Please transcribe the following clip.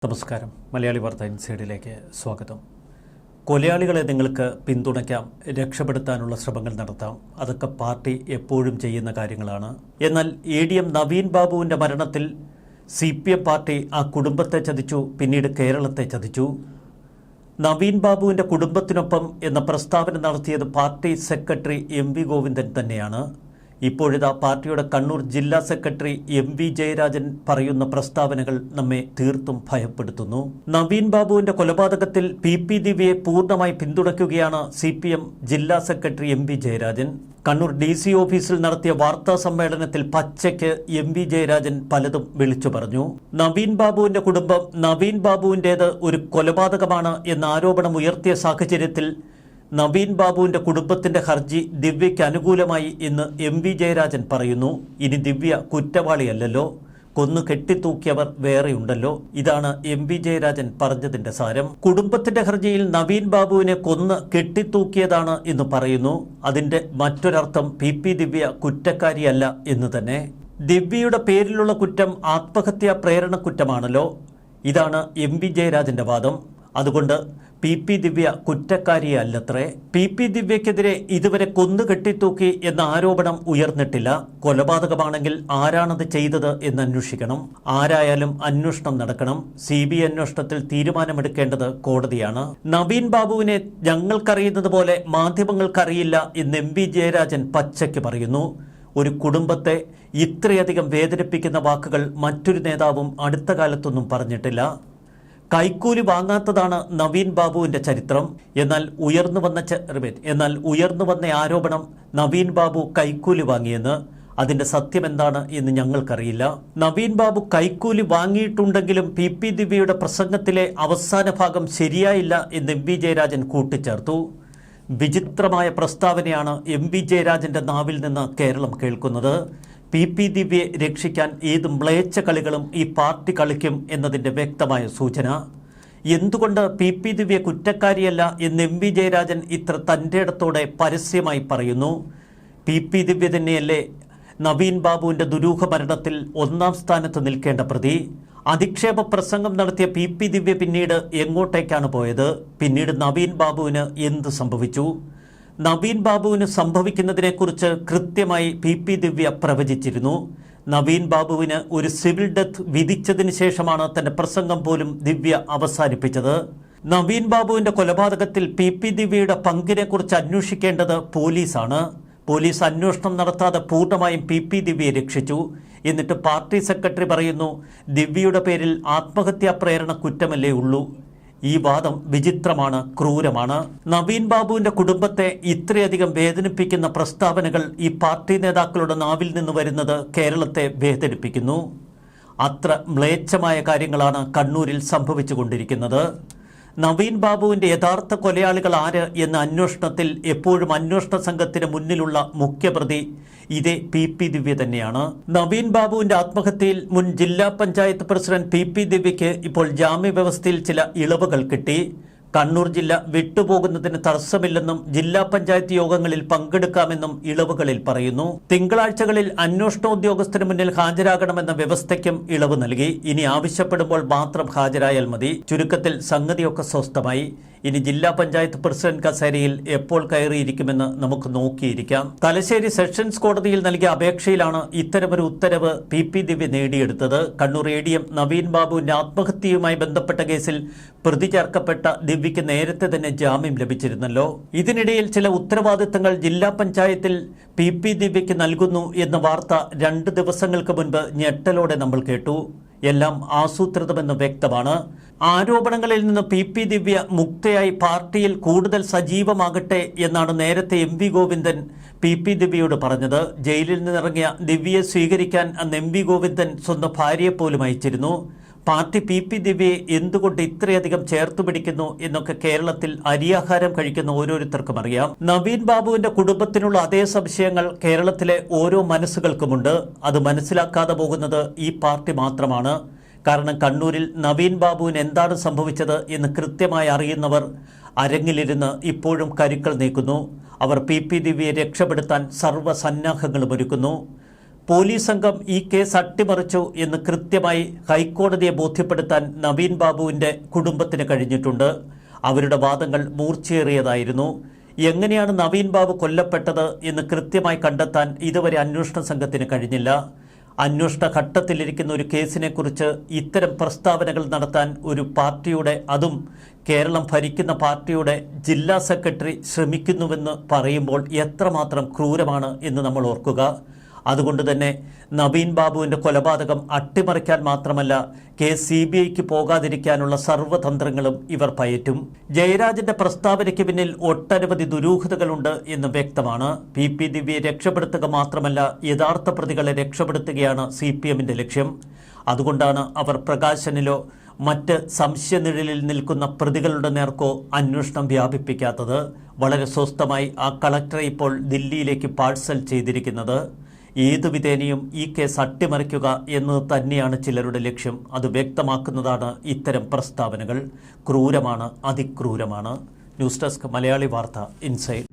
നമസ്കാരം. മലയാളി വാർത്ത ഇൻസൈഡിലേക്ക് സ്വാഗതം. കൊലയാളികളെ നിങ്ങൾക്ക് പിന്തുണയ്ക്കാം, രക്ഷപ്പെടുത്താനുള്ള ശ്രമങ്ങൾ നടത്താം. അതൊക്കെ പാർട്ടി എപ്പോഴും ചെയ്യുന്ന കാര്യങ്ങളാണ്. എന്നാൽ ADM നവീൻ ബാബുവിൻ്റെ മരണത്തിൽ CPM പാർട്ടി ആ കുടുംബത്തെ ചതിച്ചു, പിന്നീട് കേരളത്തെ ചതിച്ചു. നവീൻ ബാബുവിൻ്റെ കുടുംബത്തിനൊപ്പം എന്ന പ്രസ്താവന നടത്തിയത് പാർട്ടി സെക്രട്ടറി MV ഗോവിന്ദൻ തന്നെയാണ്. ഇപ്പോഴിതാ പാർട്ടിയുടെ കണ്ണൂർ ജില്ലാ സെക്രട്ടറി MV ജയരാജൻ പറയുന്ന പ്രസ്താവനകൾ നമ്മെ തീർത്തും ഭയപ്പെടുത്തുന്നു. നവീൻ ബാബുവിന്റെ കൊലപാതകത്തിൽ PP ദിവ്യയെ പൂർണ്ണമായി പിന്തുണയ്ക്കുകയാണ് CPM ജില്ലാ secretary MV Jayarajan. Kannur DC ഓഫീസിൽ നടത്തിയ വാർത്താ സമ്മേളനത്തിൽ പച്ചയ്ക്ക് MV ജയരാജൻ പലതും വിളിച്ചു പറഞ്ഞു. നവീൻ ബാബുവിന്റെ കുടുംബം നവീൻ ബാബുവിൻ്റേത് ഒരു കൊലപാതകമാണ് എന്ന ആരോപണം ഉയർത്തിയ സാഹചര്യത്തിൽ നവീൻ ബാബുവിന്റെ കുടുംബത്തിന്റെ ഹർജി ദിവ്യയ്ക്ക് അനുകൂലമായി എന്ന് MV ജയരാജൻ പറയുന്നു. ഇനി ദിവ്യ കുറ്റവാളിയല്ലല്ലോ, കൊന്നു കെട്ടിത്തൂക്കിയവർ വേറെയുണ്ടല്ലോ. ഇതാണ് MV ജയരാജൻ പറഞ്ഞതിന്റെ സാരം. കുടുംബത്തിന്റെ ഹർജിയിൽ നവീൻ ബാബുവിനെ കൊന്ന് കെട്ടിത്തൂക്കിയതാണ് എന്ന് പറയുന്നു. അതിന്റെ മറ്റൊരർത്ഥം PP ദിവ്യ കുറ്റക്കാരിയല്ല എന്ന് തന്നെ. ദിവ്യയുടെ പേരിലുള്ള കുറ്റം ആത്മഹത്യാ പ്രേരണ കുറ്റമാണല്ലോ. ഇതാണ് MV ജയരാജന്റെ വാദം. അതുകൊണ്ട് PP ദിവ്യ കുറ്റക്കാരിയല്ലത്രേ. PP ദിവ്യക്കെതിരെ ഇതുവരെ കൊന്നു കെട്ടിത്തൂക്കി എന്ന ആരോപണം ഉയർന്നിട്ടില്ല. കൊലപാതകമാണെങ്കിൽ ആരാണത് ചെയ്തത് എന്ന് അന്വേഷിക്കണം. ആരായാലും അന്വേഷണം നടക്കണം. CBI അന്വേഷണത്തിൽ തീരുമാനമെടുക്കേണ്ടത് കോടതിയാണ്. നവീൻ ബാബുവിനെ ഞങ്ങൾക്കറിയുന്നത് പോലെ മാധ്യമങ്ങൾക്കറിയില്ല എന്ന് MV ജയരാജൻ പച്ചയ്ക്ക് പറയുന്നു. ഒരു കുടുംബത്തെ ഇത്രയധികം വേദനിപ്പിക്കുന്ന വാക്കുകൾ മറ്റൊരു നേതാവും അടുത്ത കാലത്തൊന്നും പറഞ്ഞിട്ടില്ല. കൈക്കൂലി വാങ്ങാത്തതാണ് നവീൻ ബാബുവിന്റെ ചരിത്രം. എന്നാൽ ഉയർന്നു വന്ന ആരോപണം നവീൻ ബാബു കൈക്കൂലി വാങ്ങിയെന്ന്. അതിന്റെ സത്യം എന്താണ് എന്ന് ഞങ്ങൾക്കറിയില്ല. നവീൻ ബാബു കൈക്കൂലി വാങ്ങിയിട്ടുണ്ടെങ്കിലും PP ദിവ്യയുടെ പ്രസംഗത്തിലെ അവസാന ഭാഗം ശരിയായില്ല എന്ന് MV ജയരാജൻ കൂട്ടിച്ചേർത്തു. വിചിത്രമായ പ്രസ്താവനയാണ് MV ജയരാജന്റെ നാവിൽ നിന്ന് കേരളം കേൾക്കുന്നത്. PP ദിവ്യയെ രക്ഷിക്കാൻ ഏത് മ്ലേച്ഛ കളികളും ഈ പാർട്ടി കളിക്കും എന്നതിൻ്റെ വ്യക്തമായ സൂചന. എന്തുകൊണ്ട് PP ദിവ്യ കുറ്റക്കാരിയല്ല എന്ന് MV ജയരാജൻ ഇത്ര തൻ്റെ ഇടത്തോടെ പരസ്യമായി പറയുന്നു? PP ദിവ്യ തന്നെയല്ലേ നവീൻ ബാബുവിൻ്റെ ദുരൂഹ മരണത്തിൽ ഒന്നാം സ്ഥാനത്ത് നിൽക്കേണ്ട പ്രതി? അധിക്ഷേപ പ്രസംഗം നടത്തിയ PP ദിവ്യ പിന്നീട് എങ്ങോട്ടേക്കാണ് പോയത്? പിന്നീട് നവീൻ ബാബുവിന് എന്ത് സംഭവിച്ചു? നവീൻ ബാബുവിന് സംഭവിക്കുന്നതിനെക്കുറിച്ച് കൃത്യമായി PP ദിവ്യ പ്രവചിച്ചിരുന്നു. നവീൻ ബാബുവിന് ഒരു സിവിൽ ഡെത്ത് വിധിച്ചതിന് ശേഷമാണ് തന്റെ പ്രസംഗം പോലും ദിവ്യ അവസാനിപ്പിച്ചത്. നവീൻ ബാബുവിന്റെ കൊലപാതകത്തിൽ PP ദിവ്യയുടെ പങ്കിനെക്കുറിച്ച് അന്വേഷിക്കേണ്ടത് പോലീസാണ്. പോലീസ് അന്വേഷണം നടത്താതെ പൂർണ്ണമായും PP ദിവ്യയെ രക്ഷിച്ചു. എന്നിട്ട് പാർട്ടി സെക്രട്ടറി പറയുന്നു ദിവ്യയുടെ പേരിൽ ആത്മഹത്യാ പ്രേരണ കുറ്റമല്ലേ ഉള്ളൂ. ഈ വാദം വിചിത്രമാണ്, ക്രൂരമാണ്. നവീൻ ബാബുവിന്റെ കുടുംബത്തെ ഇത്രയധികം വേദനിപ്പിക്കുന്ന പ്രസ്താവനകൾ ഈ പാർട്ടി നേതാക്കളുടെ നാവിൽ നിന്ന് വരുന്നത് കേരളത്തെ വേദനിപ്പിക്കുന്നു. അത്ര മ്ലേച്ഛമായ കാര്യങ്ങളാണ് കണ്ണൂരിൽ സംഭവിച്ചുകൊണ്ടിരിക്കുന്നത്. നവീൻ ബാബുവിന്റെ യഥാർത്ഥ കൊലയാളികൾ ആര് എന്ന അന്വേഷണത്തിൽ എപ്പോഴും അന്വേഷണ സംഘത്തിന് മുന്നിലുള്ള മുഖ്യപ്രതി ഇതേ PP ദിവ്യ തന്നെയാണ്. നവീൻ ബാബുവിന്റെ ആത്മഹത്യയിൽ മുൻ ജില്ലാ പഞ്ചായത്ത് പ്രസിഡന്റ് PP ദിവ്യയ്ക്ക് ഇപ്പോൾ ജാമ്യവ്യവസ്ഥയിൽ ചില ഇളവുകൾ കിട്ടി. കണ്ണൂർ ജില്ല വിട്ടുപോകുന്നതിന് തടസ്സമില്ലെന്നും ജില്ലാ പഞ്ചായത്ത് യോഗങ്ങളിൽ പങ്കെടുക്കാമെന്നും ഇളവുകളിൽ പറയുന്നു. തിങ്കളാഴ്ചകളിൽ അന്വേഷണോദ്യോഗസ്ഥന് മുന്നിൽ ഹാജരാകണമെന്ന വ്യവസ്ഥയ്ക്കും ഇളവ് നൽകി. ഇനി ആവശ്യപ്പെടുമ്പോൾ മാത്രം ഹാജരായാൽ മതി. ചുരുക്കത്തിൽ സംഗതിയൊക്കെ സ്വസ്ഥമായി. ഇനി ജില്ലാ പഞ്ചായത്ത് പ്രസിഡന്റ് കസേരയിൽ എപ്പോൾ കയറിയിരിക്കുമെന്ന് നമുക്ക് നോക്കിയിരിക്കാം. തലശ്ശേരി സെഷൻസ് കോടതിയിൽ നൽകിയ അപേക്ഷയിലാണ് ഇത്തരമൊരു ഉത്തരവ് PP ദിവ്യ നേടിയെടുത്തത്. കണ്ണൂർ ADM നവീൻ ബാബുവിന്റെ ആത്മഹത്യയുമായി ബന്ധപ്പെട്ട കേസിൽ പ്രതി ചേർക്കപ്പെട്ട ദിവ്യയ്ക്ക് നേരത്തെ തന്നെ ജാമ്യം ലഭിച്ചിരുന്നല്ലോ. ഇതിനിടയിൽ ചില ഉത്തരവാദിത്തങ്ങൾ ജില്ലാ പഞ്ചായത്തിൽ PP ദിവ്യയ്ക്ക് നൽകുന്നു എന്ന വാർത്ത 2 ദിവസങ്ങൾക്ക് മുൻപ് ഞെട്ടലോടെ നമ്മൾ കേട്ടു. എല്ലാം ആസൂത്രിതമെന്ന് വ്യക്തമാണ്. ആരോപണങ്ങളിൽ നിന്ന് PP ദിവ്യ മുക്തയായി പാർട്ടിയിൽ കൂടുതൽ സജീവമാകട്ടെ എന്നാണ് നേരത്തെ MV ഗോവിന്ദൻ PP ദിവ്യയോട് പറഞ്ഞത്. ജയിലിൽ നിന്നിറങ്ങിയ ദിവ്യയെ സ്വീകരിക്കാൻ അന്ന് MV ഗോവിന്ദൻ സ്വന്തം ഭാര്യയെ പോലും അയച്ചിരുന്നു. പാർട്ടി PP ദിവ്യയെ എന്തുകൊണ്ട് ഇത്രയധികം ചേർത്തു പിടിക്കുന്നു എന്നൊക്കെ കേരളത്തിൽ അരിയാഹാരം കഴിക്കുന്ന ഓരോരുത്തർക്കും അറിയാം. നവീൻ ബാബുവിന്റെ കുടുംബത്തിനുള്ള അതേ സംശയങ്ങൾ കേരളത്തിലെ ഓരോ മനസ്സുകൾക്കുമുണ്ട്. അത് മനസ്സിലാക്കാതെ പോകുന്നത് ഈ പാർട്ടി മാത്രമാണ്. കാരണം കണ്ണൂരിൽ നവീൻ ബാബുവിന് എന്താണ് സംഭവിച്ചത് എന്ന് കൃത്യമായി അറിയുന്നവർ അരങ്ങിലിരുന്ന് ഇപ്പോഴും കരുക്കൾ നീക്കുന്നു. അവർ PP ദിവ്യയെ രക്ഷപ്പെടുത്താൻ സർവ്വസന്നാഹങ്ങളും ഒരുക്കുന്നു. പോലീസ് സംഘം ഈ കേസ് അട്ടിമറിച്ചു എന്ന് കൃത്യമായി ഹൈക്കോടതിയെ ബോധ്യപ്പെടുത്താൻ നവീൻ ബാബുവിൻ്റെ കുടുംബത്തിന് കഴിഞ്ഞിട്ടുണ്ട്. അവരുടെ വാദങ്ങൾ മൂർച്ചയേറിയതായിരുന്നു. എങ്ങനെയാണ് നവീൻ ബാബു കൊല്ലപ്പെട്ടത് എന്ന് കൃത്യമായി കണ്ടെത്താൻ ഇതുവരെ അന്വേഷണ സംഘത്തിന് കഴിഞ്ഞില്ല. അന്വേഷണ ഘട്ടത്തിലിരിക്കുന്ന ഒരു കേസിനെക്കുറിച്ച് ഇത്തരം പ്രസ്താവനകൾ നടത്താൻ ഒരു പാർട്ടിയുടെ, അതും കേരളം ഭരിക്കുന്ന പാർട്ടിയുടെ ജില്ലാ സെക്രട്ടറി ശ്രമിക്കുന്നുവെന്ന് പറയുമ്പോൾ എത്രമാത്രം ക്രൂരമാണ് എന്ന് നമ്മൾ ഓർക്കുക. അതുകൊണ്ട് തന്നെ നവീൻ ബാബുവിൻ്റെ കൊലപാതകം അട്ടിമറിക്കാൻ മാത്രമല്ല, കേസ് CBIക്ക് പോകാതിരിക്കാനുള്ള സർവ്വതന്ത്രങ്ങളും ഇവർ പയറ്റും. ജയരാജന്റെ പ്രസ്താവനയ്ക്ക് പിന്നിൽ ഒട്ടനവധി ദുരൂഹതകളുണ്ട് എന്ന് വ്യക്തമാണ്. PP ദിവ്യയെ രക്ഷപ്പെടുത്തുക മാത്രമല്ല, യഥാർത്ഥ പ്രതികളെ രക്ഷപ്പെടുത്തുകയാണ് CPMന്റെ ലക്ഷ്യം. അതുകൊണ്ടാണ് അവർ പ്രകാശനിലോ മറ്റ് സംശയനിഴലിൽ നിൽക്കുന്ന പ്രതികളുടെ നേർക്കോ അന്വേഷണം വ്യാപിപ്പിക്കാത്തത്. വളരെ സ്വസ്ഥമായി ആ കളക്ടറെ ഇപ്പോൾ ദില്ലിയിലേക്ക് പാഴ്സൽ ചെയ്തിരിക്കുന്നത്. ഏതു വിധേനയും ഈ കേസ് അട്ടിമറിക്കുക എന്നത് തന്നെയാണ് ചിലരുടെ ലക്ഷ്യം. അത് വ്യക്തമാക്കുന്നതാണ് ഇത്തരം പ്രസ്താവനകൾ. ക്രൂരമാണ്, അതിക്രൂരമാണ്. ന്യൂസ് ഡെസ്ക് മലയാളി വാർത്ത ഇൻസൈഡ്.